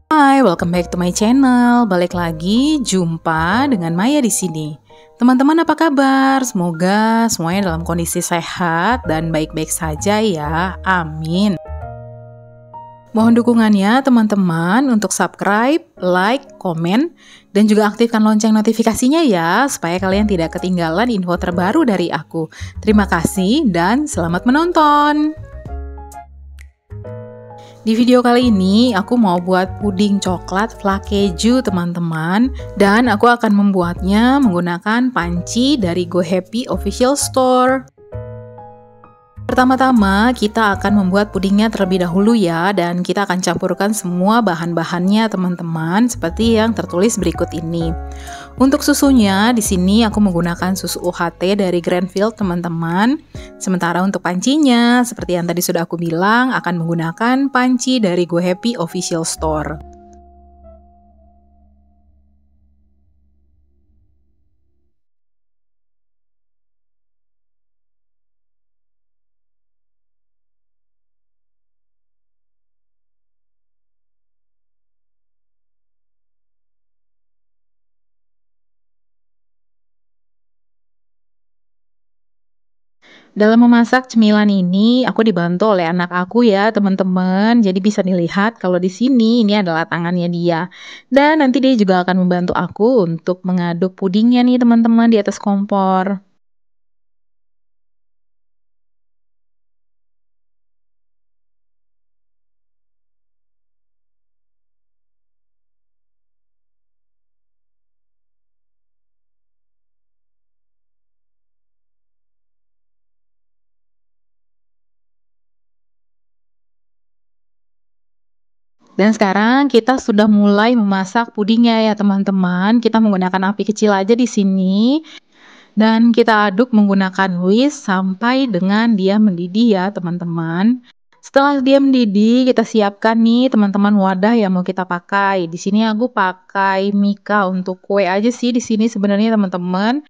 Hai, welcome back to my channel. Balik lagi, jumpa dengan Maya di sini. Teman-teman apa kabar? Semoga semuanya dalam kondisi sehat dan baik-baik saja ya. Amin. Mohon dukungannya teman-teman untuk subscribe, like, komen, dan juga aktifkan lonceng notifikasinya ya, supaya kalian tidak ketinggalan info terbaru dari aku. Terima kasih dan selamat menonton. Di video kali ini aku mau buat puding coklat flake keju teman-teman, dan aku akan membuatnya menggunakan panci dari Go Happy Official Store. Pertama-tama kita akan membuat pudingnya terlebih dahulu ya, dan kita akan campurkan semua bahan-bahannya teman-teman seperti yang tertulis berikut ini. Untuk susunya di sini aku menggunakan susu UHT dari Grandfield teman-teman. Sementara untuk pancinya seperti yang tadi sudah aku bilang akan menggunakan panci dari Go Happy Official Store. Dalam memasak cemilan ini, aku dibantu oleh anak aku ya, teman-teman. Jadi bisa dilihat kalau di sini ini adalah tangannya dia. Dan nanti dia juga akan membantu aku untuk mengaduk pudingnya nih, teman-teman, di atas kompor. Dan sekarang kita sudah mulai memasak pudingnya ya, teman-teman. Kita menggunakan api kecil aja di sini. Dan kita aduk menggunakan whisk sampai dengan dia mendidih ya teman-teman. Setelah dia mendidih, kita siapkan nih teman-teman wadah yang mau kita pakai. Di sini aku pakai Mika untuk kue aja sih di sini sebenarnya teman-teman.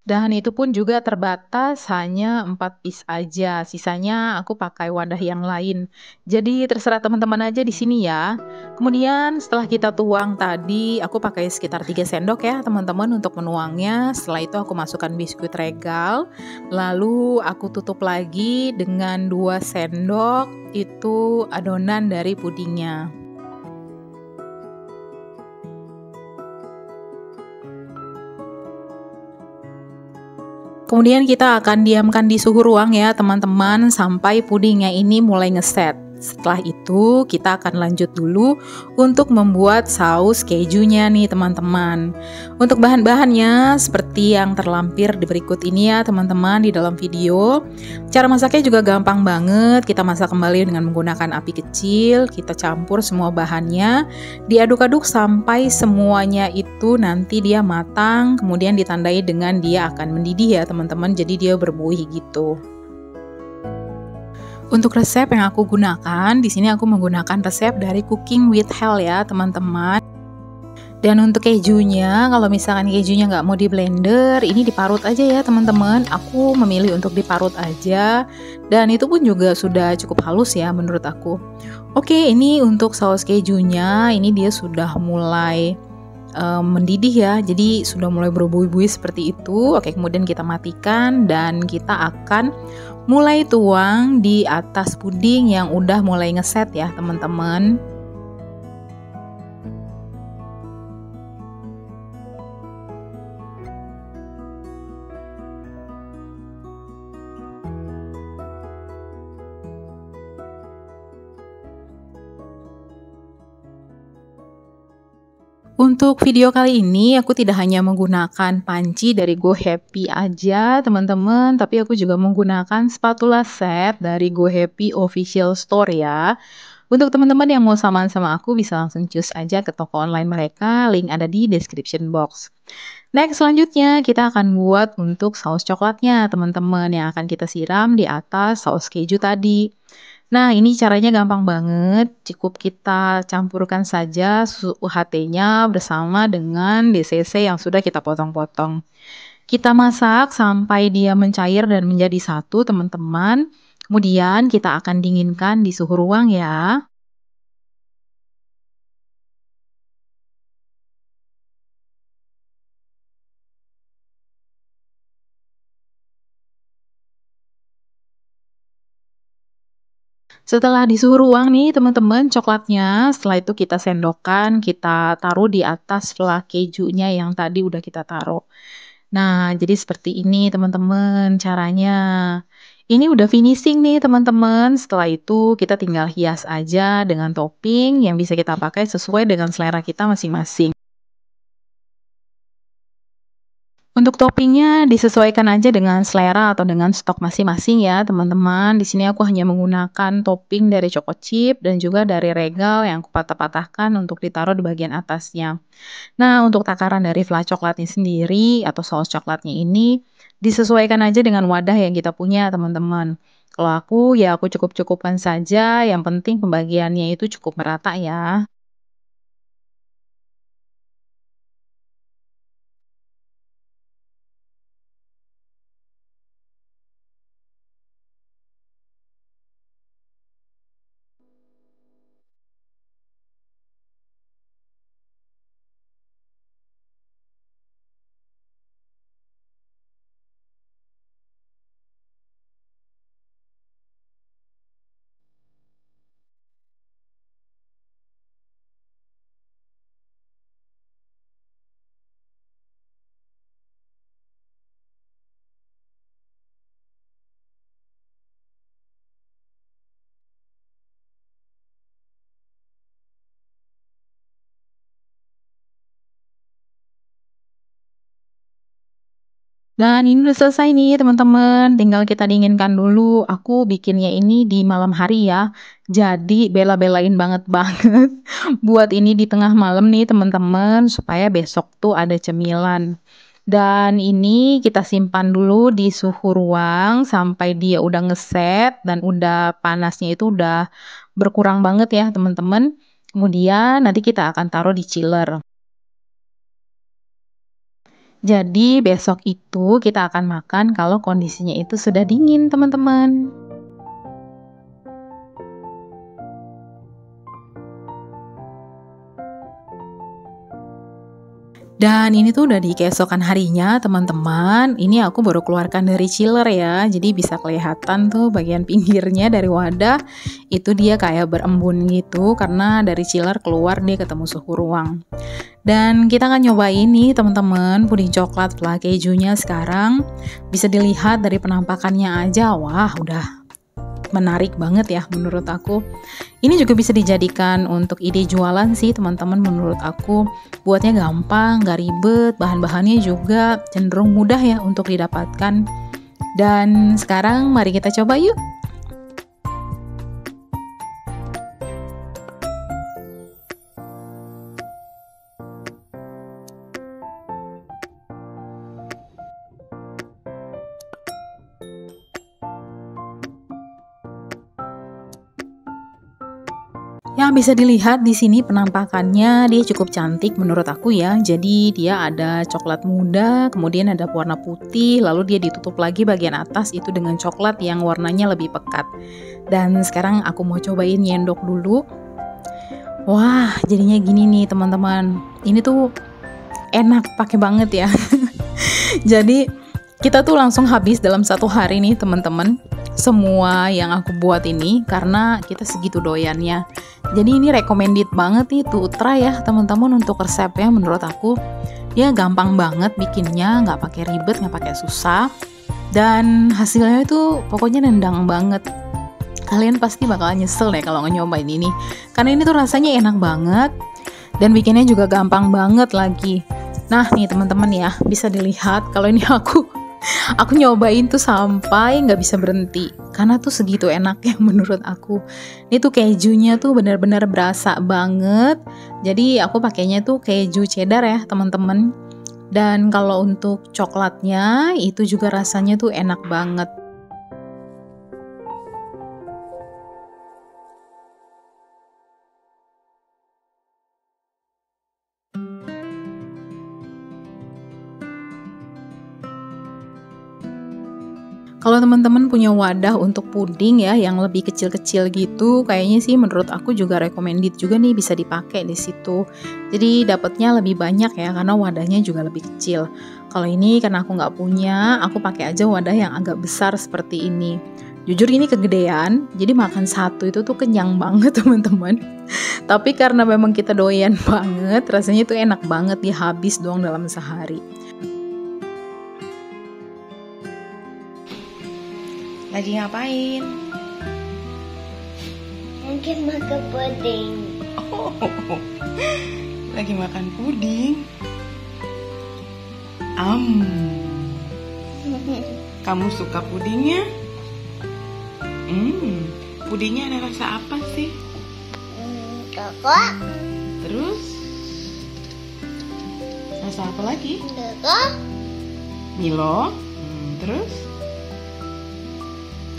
Dan itu pun juga terbatas hanya 4 piece aja. Sisanya aku pakai wadah yang lain. Jadi terserah teman-teman aja di sini ya. Kemudian setelah kita tuang tadi, aku pakai sekitar 3 sendok ya teman-teman untuk menuangnya. Setelah itu aku masukkan biskuit regal. Lalu aku tutup lagi dengan 2 sendok itu adonan dari pudingnya. Kemudian kita akan diamkan di suhu ruang ya teman-teman sampai pudingnya ini mulai ngeset. Setelah itu kita akan lanjut dulu untuk membuat saus kejunya nih teman-teman. Untuk bahan-bahannya seperti yang terlampir di berikut ini ya teman-teman di dalam video. Cara masaknya juga gampang banget. Kita masak kembali dengan menggunakan api kecil. Kita campur semua bahannya, diaduk-aduk sampai semuanya itu nanti dia matang. Kemudian ditandai dengan dia akan mendidih ya teman-teman. Jadi dia berbuih gitu. Untuk resep yang aku gunakan, di sini aku menggunakan resep dari Cooking with Hell ya teman-teman. Dan untuk kejunya, kalau misalkan kejunya nggak mau di blender, ini diparut aja ya teman-teman. Aku memilih untuk diparut aja, dan itu pun juga sudah cukup halus ya menurut aku. Oke, ini untuk saus kejunya, ini dia sudah mulai mendidih ya, jadi sudah mulai berbuih-buih seperti itu. Oke, kemudian kita matikan dan kita akan mulai tuang di atas puding yang udah mulai ngeset ya teman-teman. Untuk video kali ini aku tidak hanya menggunakan panci dari Go Happy aja teman-teman, tapi aku juga menggunakan spatula set dari Go Happy Official Store ya. Untuk teman-teman yang mau samaan sama aku bisa langsung cus aja ke toko online mereka, link ada di description box. Next selanjutnya kita akan buat untuk saus coklatnya teman-teman yang akan kita siram di atas saus keju tadi. Nah, ini caranya gampang banget. Cukup kita campurkan saja susu UHT-nya bersama dengan DCC yang sudah kita potong-potong. Kita masak sampai dia mencair dan menjadi satu, teman-teman. Kemudian kita akan dinginkan di suhu ruang ya. Setelah di suhu ruang nih teman-teman coklatnya, setelah itu kita sendokkan, kita taruh di atas fla kejunya yang tadi udah kita taruh. Nah, jadi seperti ini teman-teman caranya. Ini udah finishing nih teman-teman. Setelah itu kita tinggal hias aja dengan topping yang bisa kita pakai sesuai dengan selera kita masing-masing. Untuk toppingnya disesuaikan aja dengan selera atau dengan stok masing-masing ya teman-teman. Di sini aku hanya menggunakan topping dari choco chip dan juga dari regal yang aku patah-patahkan untuk ditaruh di bagian atasnya. Nah, untuk takaran dari fla coklatnya sendiri atau saus coklatnya ini disesuaikan aja dengan wadah yang kita punya teman-teman. Kalau aku ya aku cukup-cukupkan saja, yang penting pembagiannya itu cukup merata ya. Dan ini udah selesai nih teman-teman, tinggal kita dinginkan dulu. Aku bikinnya ini di malam hari ya, jadi bela-belain banget banget buat ini di tengah malam nih teman-teman, supaya besok tuh ada cemilan. Dan ini kita simpan dulu di suhu ruang sampai dia udah ngeset dan udah panasnya itu udah berkurang banget ya teman-teman. Kemudian nanti kita akan taruh di chiller. Jadi besok itu kita akan makan kalau kondisinya itu sudah dingin, teman-teman. Dan ini tuh udah di keesokan harinya, teman-teman. Ini aku baru keluarkan dari chiller ya. Jadi bisa kelihatan tuh bagian pinggirnya dari wadah itu dia kayak berembun gitu karena dari chiller keluar dia ketemu suhu ruang. Dan kita akan nyobain nih teman-teman puding coklat fla kejunya sekarang. Bisa dilihat dari penampakannya aja, wah udah menarik banget ya menurut aku. Ini juga bisa dijadikan untuk ide jualan sih teman-teman menurut aku. Buatnya gampang, gak ribet, bahan-bahannya juga cenderung mudah ya untuk didapatkan. Dan sekarang mari kita coba yuk. Yang bisa dilihat di sini penampakannya dia cukup cantik menurut aku ya. Jadi dia ada coklat muda, kemudian ada warna putih, lalu dia ditutup lagi bagian atas itu dengan coklat yang warnanya lebih pekat. Dan sekarang aku mau cobain nyendok dulu. Wah, jadinya gini nih teman-teman. Ini tuh enak pakai banget ya. Jadi kita tuh langsung habis dalam satu hari nih teman-teman. Semua yang aku buat ini karena kita segitu doyannya. Jadi ini recommended banget nih tuh try ya teman-teman untuk resepnya menurut aku. Dia gampang banget bikinnya, nggak pakai ribet, nggak pakai susah. Dan hasilnya itu pokoknya nendang banget. Kalian pasti bakal nyesel deh kalau nyobain ini. Karena ini tuh rasanya enak banget dan bikinnya juga gampang banget lagi. Nah nih teman-teman ya, bisa dilihat kalau ini aku nyobain tuh sampai nggak bisa berhenti karena tuh segitu enaknya menurut aku. Ini tuh kejunya tuh benar-benar berasa banget. Jadi aku pakainya tuh keju cheddar ya teman-teman. Dan kalau untuk coklatnya itu juga rasanya tuh enak banget. Kalau teman-teman punya wadah untuk puding ya yang lebih kecil-kecil gitu, kayaknya sih menurut aku juga recommended juga nih bisa dipakai di situ. Jadi dapatnya lebih banyak ya karena wadahnya juga lebih kecil. Kalau ini karena aku nggak punya, aku pakai aja wadah yang agak besar seperti ini. Jujur ini kegedean, jadi makan satu itu tuh kenyang banget teman-teman. Tapi karena memang kita doyan banget, rasanya tuh enak banget, dia habis doang dalam sehari. Lagi ngapain? Lagi makan puding. Oh, lagi makan puding. Kamu suka pudingnya? Pudingnya ada rasa apa sih? Kakak. Terus? Rasa apa lagi? Kakak. Milo. Terus?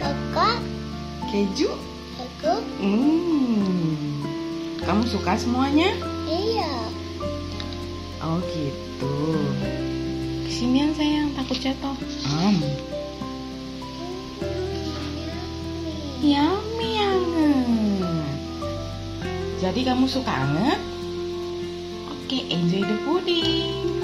Kakak. Keju. Aku. Kamu suka semuanya? Iya. Oh gitu. Kesinian sayang, takut jatuh. Yummy anget. Jadi kamu suka anget? Oke, enjoy the pudding.